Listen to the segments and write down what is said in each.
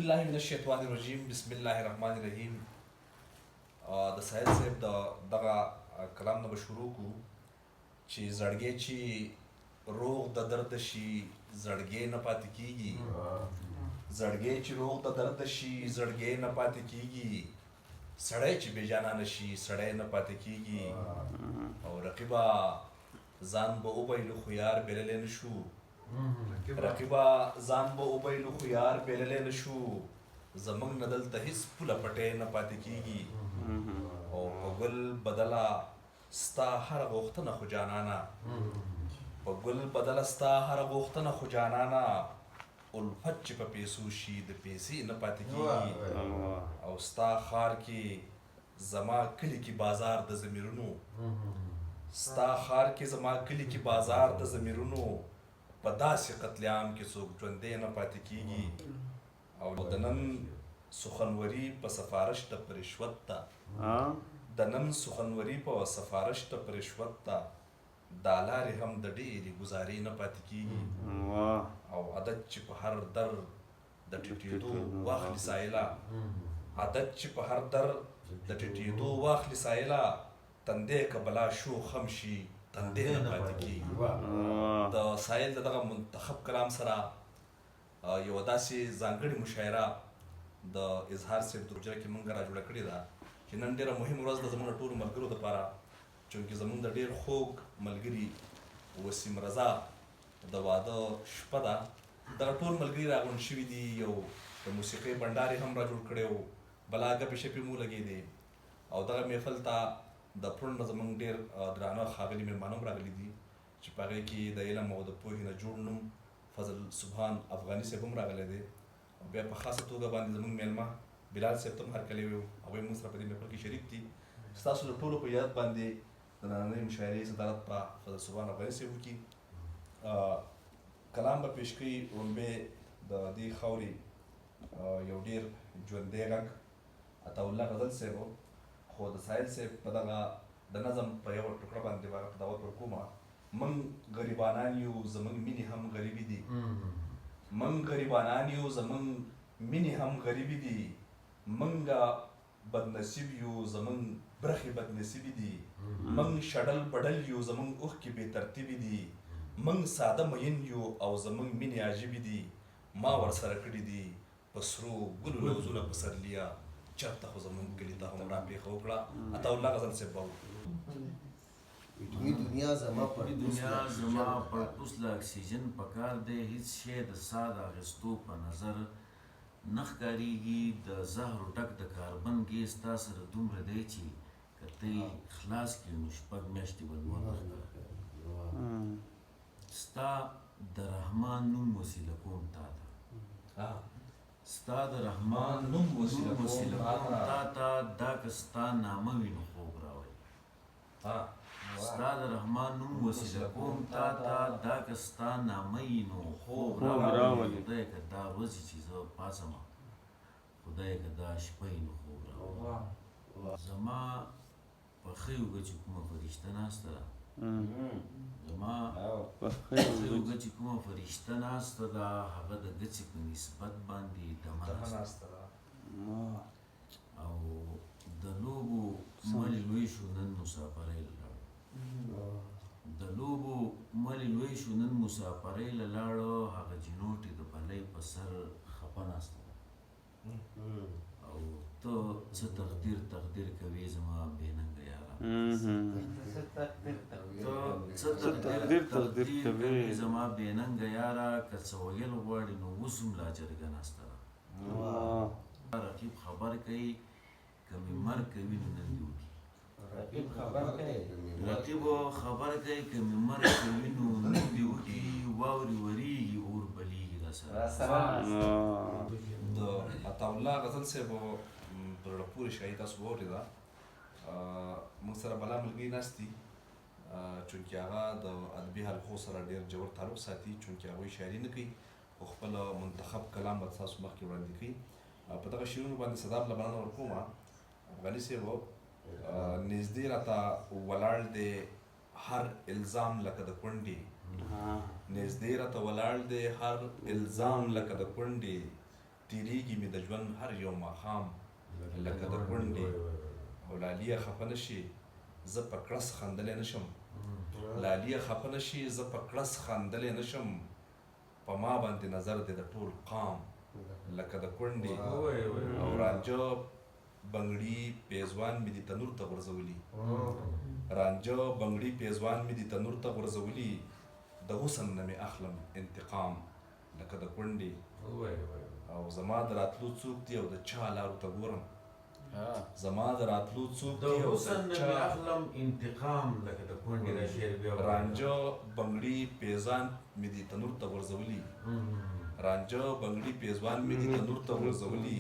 بالله من الشیطان الرجیم بسم الله الرحمن الرحیم. د ساحل صاحب دغه کلام نه به شروع کړو چې زړګی چې روغ د درد شي زړګی نه پاتې کېږي، زړګی چې روغ د درد شي زړګی نه پاتې کېږي، سړی چې بېجانانه شي سړی نه پاتې کېږي. او رقیبه ځان به وبایلو خو یار بېللی نه شو، رقیبه ځان به وبایلو خو یار بېللی نه شو، زموږ نه دلته هېڅ پوله پټی نه پاتې کېږي. او په ګل بدله ستا هره غوښتنه خو جانانه، په ګل بدله ستا هره غوښتنه خو جانانه، الفت چې په پیسو شي د پیسې نه پاتې کېږي. او ستا ښار کې زما کلي کې بازار د ضمیرونو، ستا ښار کې زما کلي کې بازار د ضمیرونو، په داسې قتل عام کې څوک ژوندی نه پاتې کېږي. او د نن سخنوري په سفارش ته په رشوت ته، د نن سخنوري په سفارش ته په رشوت ته، دا لارې هم د ډېرې ګزارې نه پاتې کېږي. او عادت چې په هر در د ټیټېدو واخلي سایله، عادت چې په هر در د ټیټېدو واخلي سایله، تندی که بلا شو خم شي تندی نه پاتې کېږي. د سایل د دغه منتخب کلام سره یوه داسې ځانګړې مشاعره د اظهار صاحب د حجره کې موږ را جوړه کړې ده چې نن ډېره مهم ورځ ده زموږ ټولو ملګرو دپاره، چونکې زموږ د ډېر خوږ ملګري وسیم رضا د واده شپه ده. دغه ټول ملګري راغونډ شوي دي، یو د موسیقۍ بنډار یې هم را جوړ کړی و، بلا ګپې شپې مو لګېدې. او دغه محفل ته د پړن نه زموږ ډېر درانه ښاغلي مېلمانه هم راغلي دي چې په هغې کې د علم او د پوهې نه جوړ نوم فضل سبحان افغاني صاحب هم راغلی دی. او بیا په خاصه توګه باندې زموږ میلمه بلال صاحب ته هم هرکلی ویو، هغوی موږ سره په دې محفل کې شریک دي. ستاسو د ټولو په یاد باندې د نننۍ مشاعرې صدارت په فضل سبحان افغاني صاحب وکړي. کلام به پیش کوي وړومبی د دې خاورې یو ډېر ژوندی غږ عطاالله غزل صاحب، خو د ساحل صاحب په دغه د نظم په یوه ټوکړه باندې به قضاوت ورکومه. موږ غریبانان یو زموږ مینې هم غریبي دي، موږ غریبانان یو زموږ مینې هم غریبي دي، موږ بدنصیب یو زموږ برخې بدنصیبي دي، موږ شډل بډل یو زموږ اوښکې بې ترتیبي دي، موږ ساده مین یو او زموږ مینې عجیبې دي، ما ورسره کړي دي په سرو ګلو لوظونه پسرلیه، چېرته خو زموږ کلي ته هم راپېښه وکړه. عطاالله غزل صاحب به دنیا زما پرتوس له اکسیجن پکار دی، هیڅ شی د ساه د اخیستو په نظر نه ښکارېږي، د زهرو ډک د کاربن ګیس تا سره دومره دی چې که ته یې خلاص کړې نو شپږ میاشتې به لمر ښکاره. ستا د رحمان نوم وسیله کوم تا ته، ستا د رحمان نوم وسیله کوم تا ته، دا که ستا نامه وي نو خوب راولي. ستا د رحمان نوم وسیله کوم تا ته، دا که ستا نامه وي نو خوب راولي. خدای که دا ورځې چې زه پاڅمه، خدای که دا شپه وي نو خوب راولي. زما په ښیو ګچو کومه فرشته ناسته ده، زما په ښیو ګچو کومه فرشته ناسته ده، هغه د ګچې په نسبت باندې دمه ناسته ده. او د لوبو ملې لوی شو نن مسافرۍ له لاړو، د لوبو ملې لوی شو نن مسافرۍ له لاړو، هغه جینوټې د بلۍ په سر خفه ناسته ده. او ته څه تقدیر تقدیر کوې زما بېننګه یاره، ته څه تقدیر تقدیر کوې زما بېننګه یاره، که څه ویل غواړې نو اوس هم لا جرګه ناسته ده. رقیب خبر کوي که مې مرګ کوي نو نن دې وکړي، رقیب خبر کوي که مې مرګ کوي نو نن دې وکړي، واورې ورېږي اور بلیږي راسره. د عطاالله غزل صاحب په زړه پورې شاعري تاسو واورېده. موږ سره بلا ملګري ناست دي چونکې هغه د ادبي حلقو سره ډېر ژور تعلق ساتي، چونکې هغوی شاعري نه کوي خو خپل منتخب کلام به تاسو مخکې وړاندې کوي. په دغه شعرونو باندې صداب له مننه ورکومه. افغاني صاحب نږدې راته ولاړ دی هر الزام لکه د کونډې، نږدې راته ولاړ دی هر الزام لکه د کونډې، تیریږي مې د ژوند هر یو ماښام لکه د کونډې او لالیه خفه نه شي زه په کړس خندلی نه شم لالیه خفه نه شي زه په کړس خندلی نه شم په ما باندې نظر دی د ټول قام لکه د کونډې او رانجه بنګړي پیزوان مې دي تنور ته غورځولي رانجه بنګړي پیزوان مې دي تنور ته غورځولي د حسن نه مې اخلم انتقام لکه د کونډې او زما د راتلو څوک دي او د چا لارو ته ګورم زما د راتلو څوک د دي او حسن د نه چا اخلم انتقام لکه د کونډې دا شعر بیا رانجه بنګړي پیزوان مې دي تنور ته غورځولي رانجه بنګړي پیزوان مې دي تنور ته غورځولي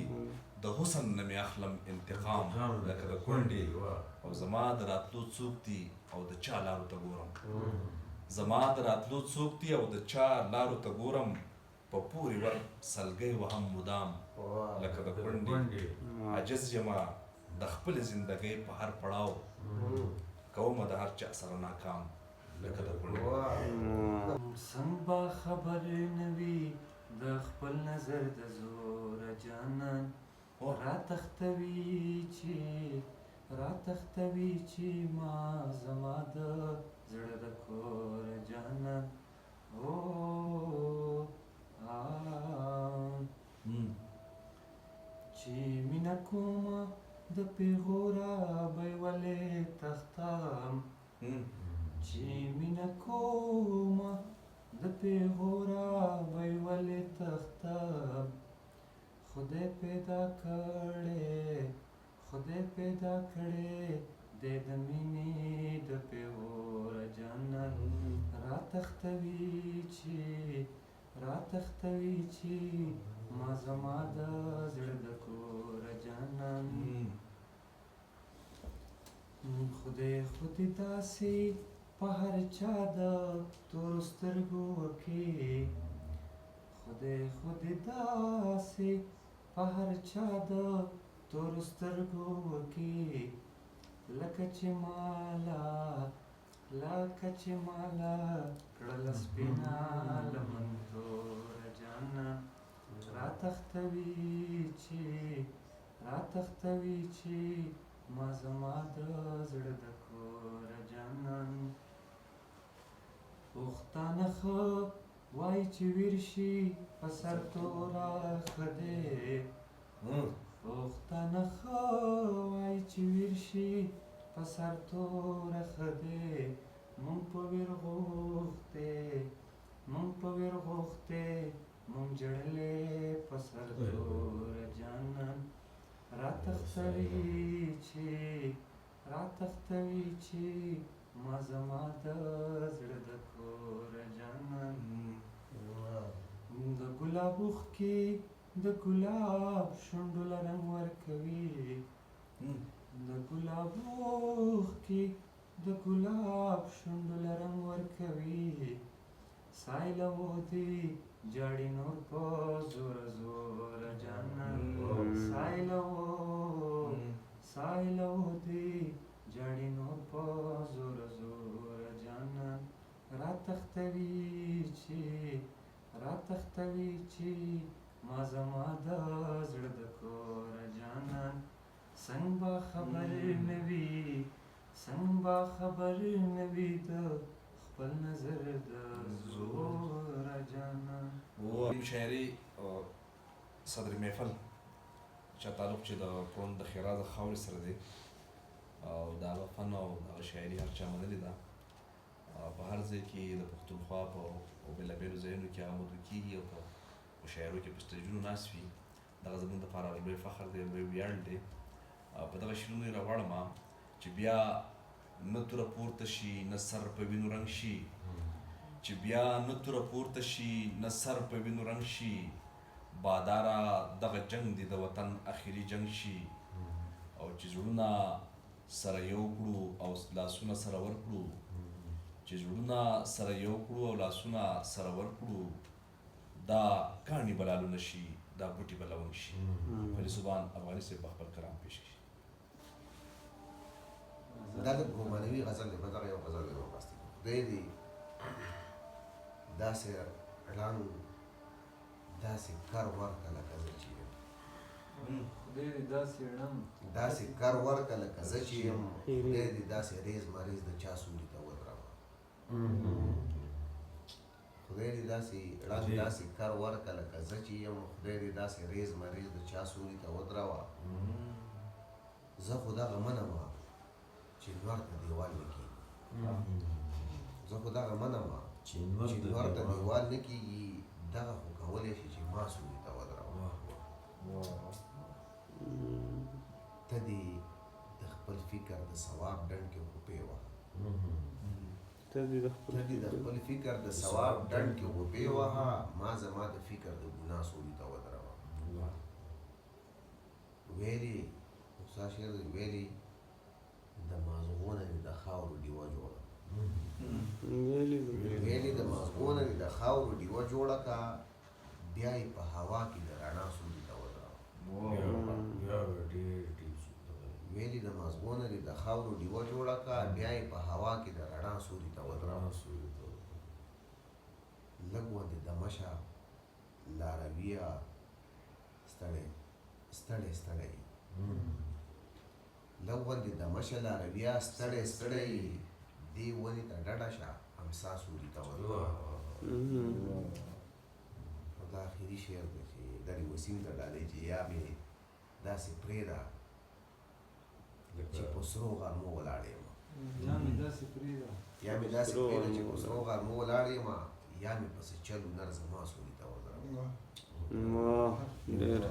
د حسن نه مې اخلم انتقام لکه د کونډې او زما د راتلو څوک دي او د چا لارو ته ګورم زما د راتلو څوک دي او د چا لارو ته ګورم په پورې ور سلګۍ وهم مدام لکه د کونډې عجز یمه د خپلې زندګۍ په هر پړاو کومه د هر چا سره ناکام لکه د کونډې څنګه به خبر نه وي د خپل نظر د زور جانان راتختوي چې ما زما د زړه د کور جانان چې مینه کومه د پیغوره به ولې تختم چې مینه کومه د پیغوره به ولې تختم خدای پیدا کړې دې د مینې د پیغوره جانان راتختوي چې ما زما د زړه د کور جانان خدای داسې په هر چا د تورو سترګو کې خدای داسې په هر چا د تورو سترګو کې لکه چې مالا کړله سپینه لمن توره جانان راتختوي چې ما زما د زړه د کور جانان پښتانه ښه وایي چې ویر شي په سر توره ښه دی پښتانه ښه وایي چې ویر شي په سر توره ښه دی مونږ په ویر غوښتې مونږ ژړلې په سر توره جانان راتختوي چې ما زما د زړه د کور جانان د ګلاب اوښکې د ګلاب شونډو له رنګ ورکوي د ګلاب اوښکې د ګلاب شونډو له رنګ ورکوي سایله ودې جاړي نور په زوره جانان سایله ودې جاړي نور په زوره جانان راتختوي چې ما زما د زړه د کور جانان څنګه به خبر نه وي د خپل نظر د زور جانان شاعري صدر محفل چا تعلق چې د پرون د خیرات خاورې سره دی او د هغه فن او د هغه شاعري هر چا منلې ده په هر ځای کې د پښتونخوا په بېلابېلو ځایونو کې هغه مدو کېږي او په مشاعرو کې په سټیجونو ناست وي دغه زموږ دپاره لوی فخر دی لوی ویاړ دی په دغه شعرونو یې راغواړم چې بیا نه توره پورته شي نه سر په وینو رنګ شي چې بیا نه توره پورته شي نه سر په وینو رنګ شي باداره دغه جنگ دی د وطن اخري جنگ شي او چې زړونه سره یو کړو او لاسونه سره ورکړو چې زړونه سره یو کړو او لاسونه سره ورکړو دا کاڼي به لالونه شي دا بوټي به لونګ شي فیلسوفان افغاني صاحب په خپل کلام پیش کړي دا د ګومانوي غزل دی په دغه یو غزل یې وباستې دی داسې اعلان داسې کر ورکړه لکه زه چې یم خدای دې داسې ړم داسې کر ورکړه لکه زه چې یم خدای دې داسې ریز مریض د چا سوري ته ودروه خدای دې داسې ړنګ داسې کر ورکړه لکه زه چې یم خدای دې داسې ریز مریض د چا سوري ته ودروه زه خو دغه منم چې نور ته دیوال نه کېږي زه خو دغه منم چې نور ته دیوال نه کېږي دغه خو کولی شي چې ما سوري ته ودروه ته دې د خپل فکر د ثواب ډنډ کې غوپې وهه ته دې د خپل فکر د ثواب ډنډ کې غوپې وهه ما زما د فکر د ګناه سوري ته ودروه ویلي استاد شعر دی ویلي د مازغو نه دې د خاورو ډیوه جوړه ویلي د مازغو نه دې د خاورو ډیوه جوړه که بیا یې په هوا کې د رڼا سوري ته ودروه ویلي د مازغو نه دې د خاورو ډیوه جوړه که بیا یې په هوا کې د رڼا سوري ته ودروه لږ غوندې دمه شه لارویه ستړی ستړی ستړی لږ غوندې دمه شه لارویه ستړی ستړی دې ونې ته ډډه شه امسا سوري ته ودروه دا آخري شعر دی چې ډډې وسیم ته ډالۍ چې یا مې داسې پرېږده چې په سرو غرمو ولاړ یم یا مې داسې پرېږده یا مې داسې پرېږده چې په سرو غرمو ولاړ یم یا مې پسې چل هنر زما سوري ته ودروه ډېر